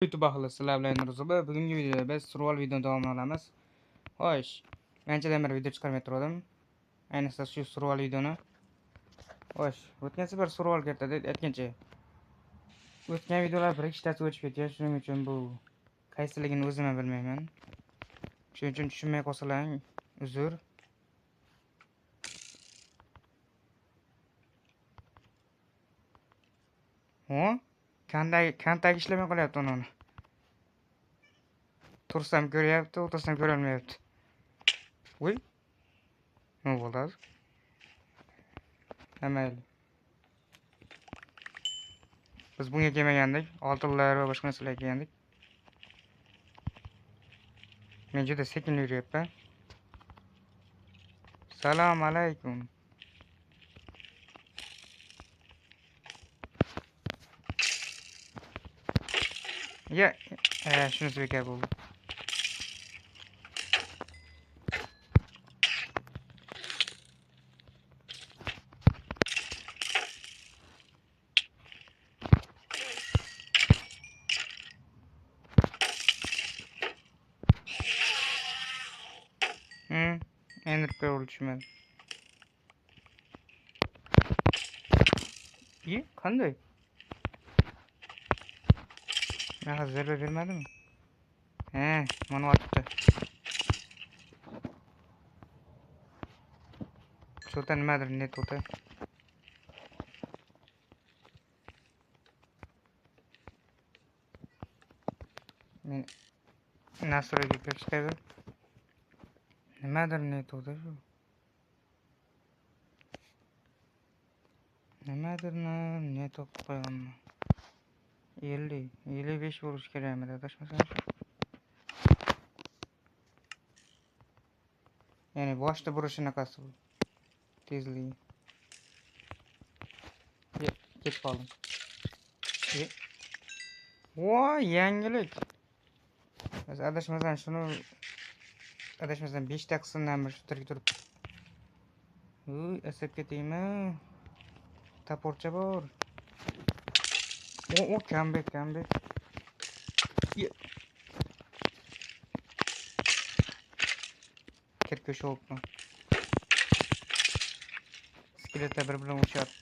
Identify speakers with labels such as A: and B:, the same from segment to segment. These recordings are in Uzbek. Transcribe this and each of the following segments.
A: YouTube ahli sizlar bilan Nurzoba. Bugungi videoda biz survival videoni davom etamiz. Xo'sh, anchadan beri video chiqarmay turdim. Ayniqsa shu survival videoni. Xo'sh, o'tgan safar survival kirdi aytgancha. O'tgan videolar bir ikkitasi o'chib ketgan, shuning uchun bu qaysiligini o'zim ham bilmayman. Shuning uchun tushunmay qolsalaring, uzr. Ho? Kandak ishlamay qolyapti uni. Tursam ko'ryapti, o'tirsam ko'rolmayapti. Voy. Nima bo'ldi? Mayli. Biz bunga kelmagandik. Oltinlar va boshqa narsalarga kelgandik. Men juda sekin yuryapman. Salom alaykum. Ya, shunisi bekor bo'ldi. Ender pearl tushmadi. Qanday? Naqa zarba bermadimi? Mana otibdi. Cho'ta nimadir net o'ta. Men nasroga kirishdi. Nimadir net o'ta shu. Nimadir net o'qib qo'yganman. 55 bo'lish kerakmi adashmasam shu. Ya'ni boshda burish shunaqasi bu. Tezligi. Ketib qoldim. Voy, yangilik. Biz adashmasam shuni 5 ta qismdan bir tutirib turib. Asab ketaymi? Taporcha bor. Comeback. Kirko'sha o'pma. Skeletlar bir bilan urishyapti.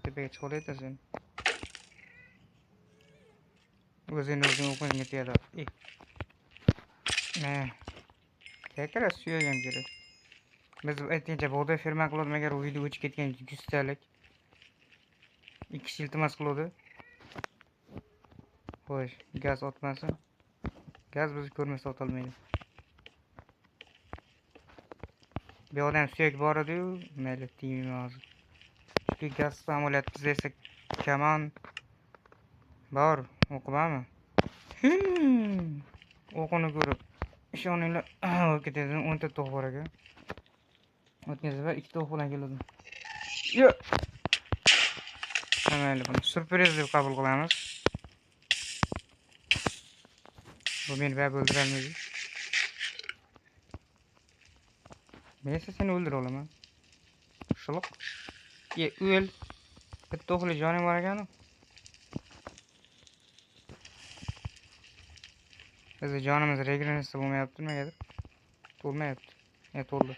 A: Tepaga chiqib olasan. O'zing o'qing ketadi. Tekrar suyagim kerak. Biz aytgancha bug'doy ferma qildim, agar u video o'chib ketgan 100 talik 2 kishi iltimos qildi. Xo'sh, gaz otmasin. Gaz bizni ko'rmasa otolmaydi. Bu odam suyak bor edi-yu, mayli tegmayman hozir. Chunki gaz amaliyot bizda esa kamon bor, o'qimami? O'qini ko'rib ishoninglar, ketadi 10 ta to'q bor ekan. O'tgan safar 2 to'q bilan keldim. Mayli, buni surpriz deb qabul qilamiz. Bu meni baribir o'ldira olmaydi. Men esa seni o'ldira olaman. Shuluq. O'l. Bitta o'g'li joning bor ekan. Biz jonimiz regrenisi bo'lmayapti nimagadir. To'lmayapti. To'ldi.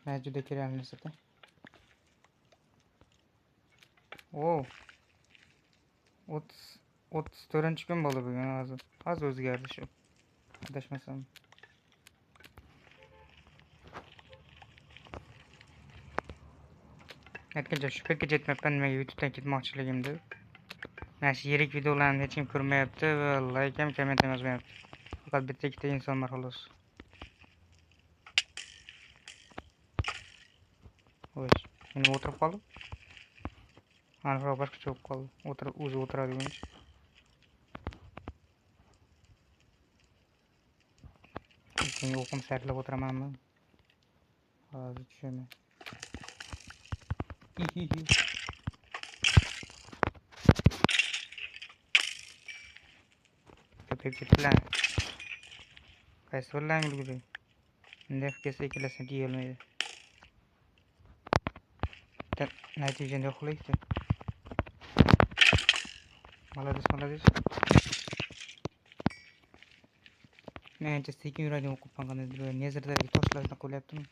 A: Men juda kerakli narsa. 34-kun bo'ldi bugun hozir. Hozir o'zgardi shu. Adashmasam. Aytgancha shu pekka jetmayapman, nimaga YouTubedan ketmoqchiligimda. Mana shu yirik videolarni hech kim ko'rmayapti va like ham komment ham yozmayapti. Faqat bitta ikkita inson bor xolos. Xo'sh, men o'tirib qoldim. Aniqroq boshqacha bo'lib qoldi. O'zi o'tiradigancha. Keyin o'qim sarflab o'tiramanmi? Hozir tushaman. Köpekçikler. Qaysi bilan yurgizing? Bunday kelsa ikkalasini yeyolmaydi. Natijada yo'qlikdi. Молодец. Menimcha sekin yuradigan o'qib qolganda nezardagi toshlarni qo'yaptimi?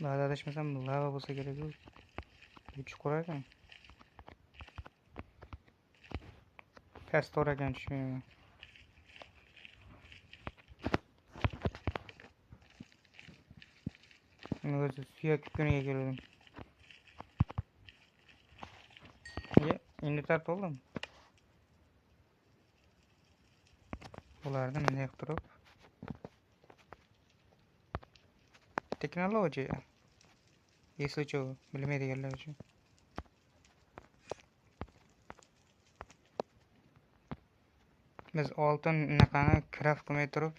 A: Ba'zi adashmasam lava bo'lsa kerak-ku. Chuqur ekan. Past to'g'ri ekan tushmayman. O'zi suyak kuniga keldim. Endi tart bo'ldim. Ulardan nima turib? Texnologiya. Esuvchi bilmaydiganlar uchun. Biz oltin naqani craft qilmay turib,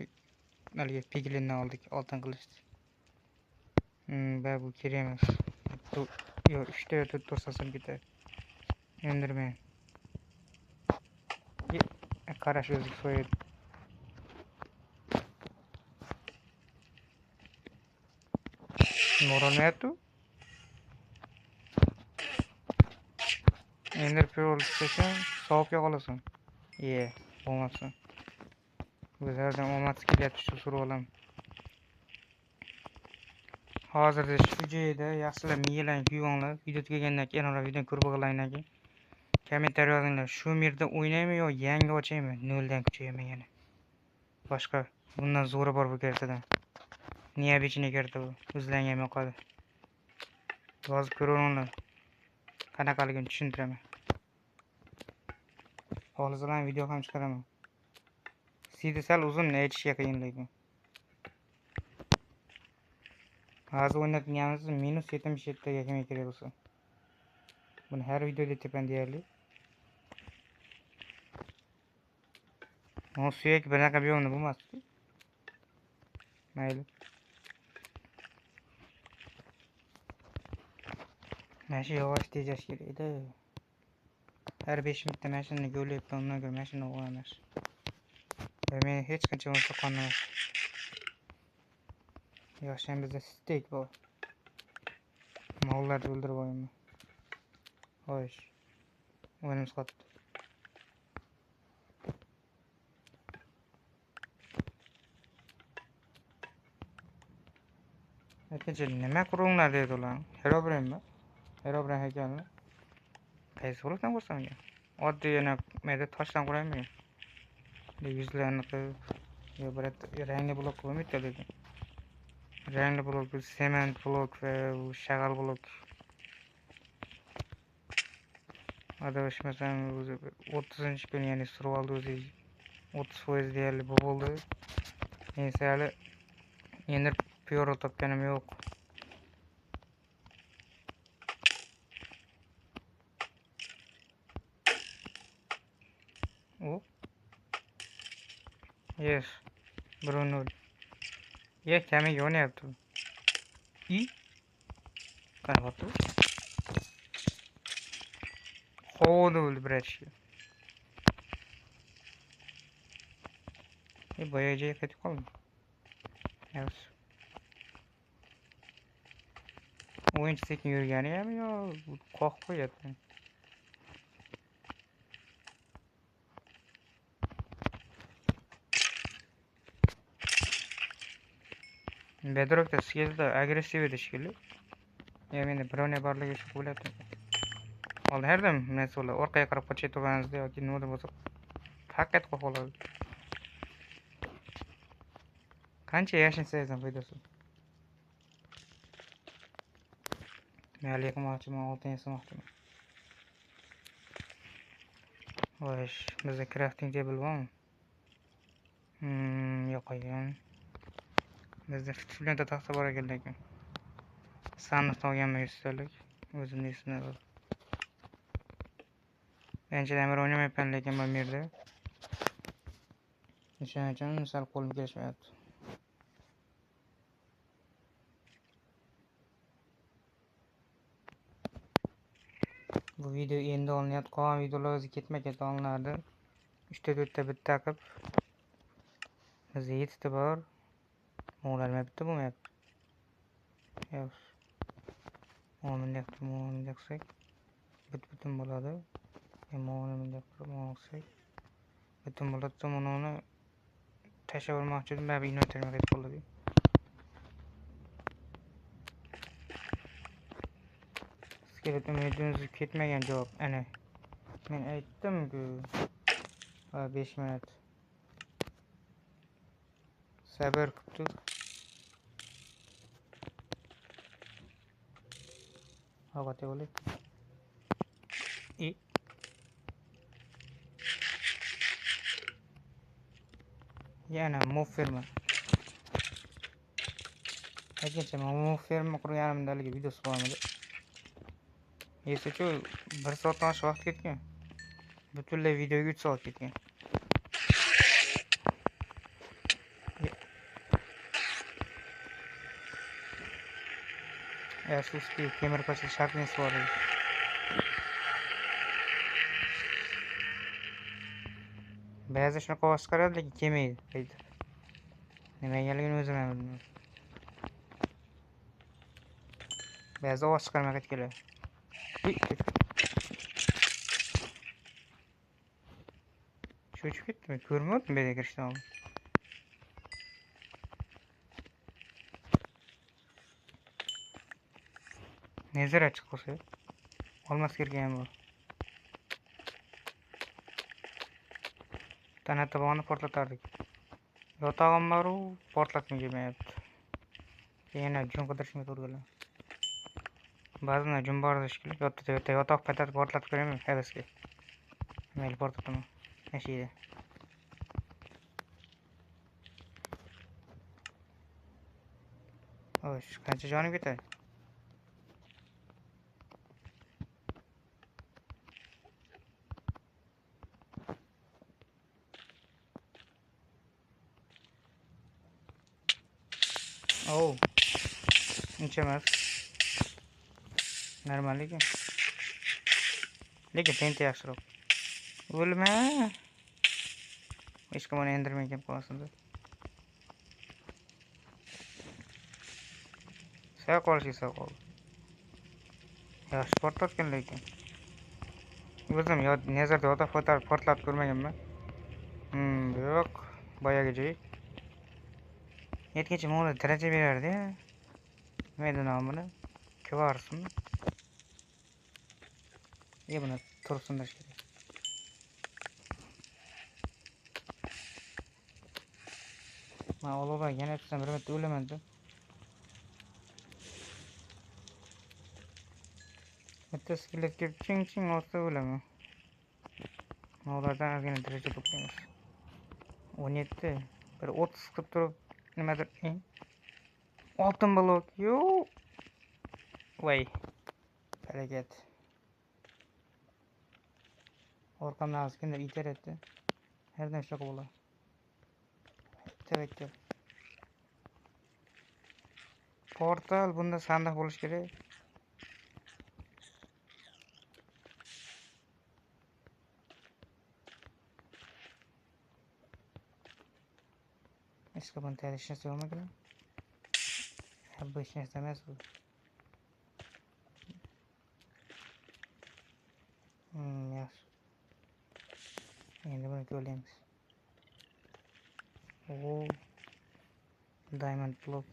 A: haligi piglinni oldik, oltin qilishdi. Bu kerak emas. Yo'q, 3 ta 4 to'rsasam ketadi. Endirmen. Qarash o'ziga so'yadi. Mo'ralmayapti. Ender pearl station sovuqga qolasan. Bo'lmasın. Bizlardan omadsiz kelyapti shu surib olaman. Hozirda shu joyda yaxshilab miyalang kuyinglar. Video tugagandan keyin yana videoni ko'rib olgandan keyin kommentariy yozinglar. Shu yerda o'ynaymi yo yangi ochaymi? 0 dan kuchayaman yana. Boshqa bundan zo'ri bor bu kartadan. Необычный karta bu. O'zlangan yoqadi. Yozib ko'ringlar. Qanaqaligini tushuntiraman. Xohlasalar video ham chiqaraman. Sizda sal uzun aytishga qiyin lekin. Hozir o'ynatganimiz -77 taga kelmay kerak bo'lsa. Buni har videoda tepan deyarli. O suyak bunaqa buyog'ini bo'lmasdi. Mayli. Mana shu yavash tejash kerak edi. Har 5 minutda mashinani yo'layapman, undan ko'ra mashina o'g'irlash. Men hech qancha bo'lsa qonmas. Yoshdan bizda steak bor. Mollarni o'ldirib qo'yaman. Xo'sh. O'yinimiz qotdi. Aytgancha nima qurunglar deydi ular? Herobrine haykalni. Qaysi bo'lgan bo'lsa-da. Oddiy yana mayda toshdan quraymi? Yuzlarni qilib, yo rangli blok qo'ymaydi lekin. Rangli blok, sement blok va shag'al blok. Adashmasam o'zi 30-kun, ya'ni survaldi o'zi 30% deyarli bu bo'ldi. Men hali endi pearl topganim yo'q. Yes. Bruno. Kamiga yonyapti. Qanaqa? Hovda o'ldi bratchi. Boya joyga qaytib qoldim. Yaxshi. O'yinchi sekin yurgani ham yo qoqib qo'yapti. Bedrockda skillda agressiv edi shekilli. Menda birovni borligi shu bo'lyapti. Hozir herdim mas'ullar orqaga qarab qochib turganingizda yoki nimadir bo'lsa faqat qo'qoladi. Qancha yashasangiz ham foydasi. Mayli qilmoqchiman, oltin yasamoqchiman. Xo'sh, bizda crafting table bormi? Yo'q ekan. Bizda fitfilanta taxta bor ekan lekin. Sandiq olganman 100 talik. O'zimni esimda bor. Anchadan beri o'ynamayapman lekin bu yerda. O'shaning uchun sal qo'lim kelishmayapti. Bu video endi olinyapti. Qolgan videolar o'zi ketma-ket olinadi. 3 ta 4 ta bitta qilib bizda 7 ta bor. Mo'g'ulmayapti, bo'lmayapti. Yo'q. Mo'g'ulni qilsak, butun bo'ladi. Mo'g'ulni qilsak, butun bo'ladi. Uni tashlab olmoqchi edim, baribir inverterga ketib qoldi. Skeleton videomiz ketmagan javob. Ana. Men aytdim-ku. 5 minut. Sabr kutdik. Havata bo'li. Yana mob ferma. Aytgancha mob ferma qurganimda haligi videosi qolmadi. Esachu 1 soatdan oshiq vaqt ketgan. Butunlay videoga 3 soat ketgan. Afsuski temir ko'cha shartni bor. Ba'zi shunaqa ovoz chiqaradi, lekin kelmaydi. Nimaligini o'zim ham bilmayman. Ba'zi ovoz chiqarmay keladi. Cho'chib ketdimi? Ko'rmadim bu yerga kirishdan. Nezar chiqib qolsa, olmas kirgan bu. Tanatiboni portlatardik. Yotog'im bor-u, portlatmay kelmayapti. Yana jun qidirishga to'g'ri keladi. Ba'zan jun bor shekilli, yotoq patat portlatib ko'raman havasga. Mayli portlataman. Yashaydi. Xo'sh, qancha jonim ketadi? Oh. Uncha emas. Normal lekin. Lekin tenti yaxshiroq. O'lma. Hech kim uni endirmagan qo'ysin-da. Sağ qolishi sağ qol. Yaxshi portlatgan lekin. O'zim nazarda portlatib ko'rmaganman. Yo'q. Boyagicha. Yetgacha mo'la daraja berardi. Nima edi nomini? Kvarsmi? Buni tursinlash kerak. Men olova yana tursam bir marta o'laman-da. Bitta skelet kelib ching olsa o'laman. Ulardan ozgina daraja to'playmiz. 17, bir 30 qilib turib nimadir. Oltin blok. Yo'q. Voy. Harakat. Orqamdan ozgina iteratdi. Herdan shunaqa bo'ladi. Bitta. Portal bunda sandiq bo'lish kerak. Eski buni tayyorlashni so'ramagan. Bu hech narsa emas bu. Yaxshi. Endi buni ko'ramiz. Diamond block.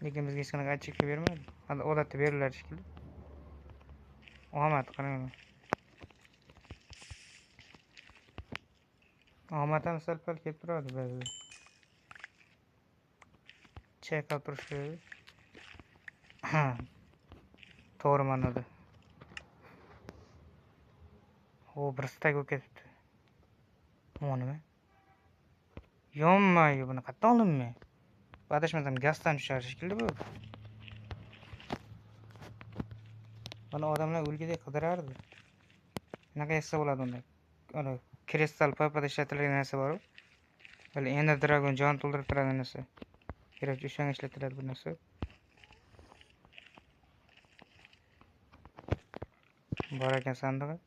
A: Lekin bizga hech qanaqa achchiqlik bermadi. Odatda beriladi shekilli. Omad qarang. Omad ham sal-pal kelib turadi ba'zida. Chayqab turish kerak. To'g'ri ma'noda. Bir stak ketibdi. O nima? Yonmaydi buni qayerdan olinmay? Adashmasam gazdan tushar shekilli bu. Buni odamlar o'lgidek qidirardi. Nima qilsa bo'ladi unda? Ana kristal papada ishlatilgan narsa bor. Hali Ender Dragon jon to'ldirib turadi narsa. Kerak o'shanga ishlatiladi bu narsa. Bor ekan sandig'i.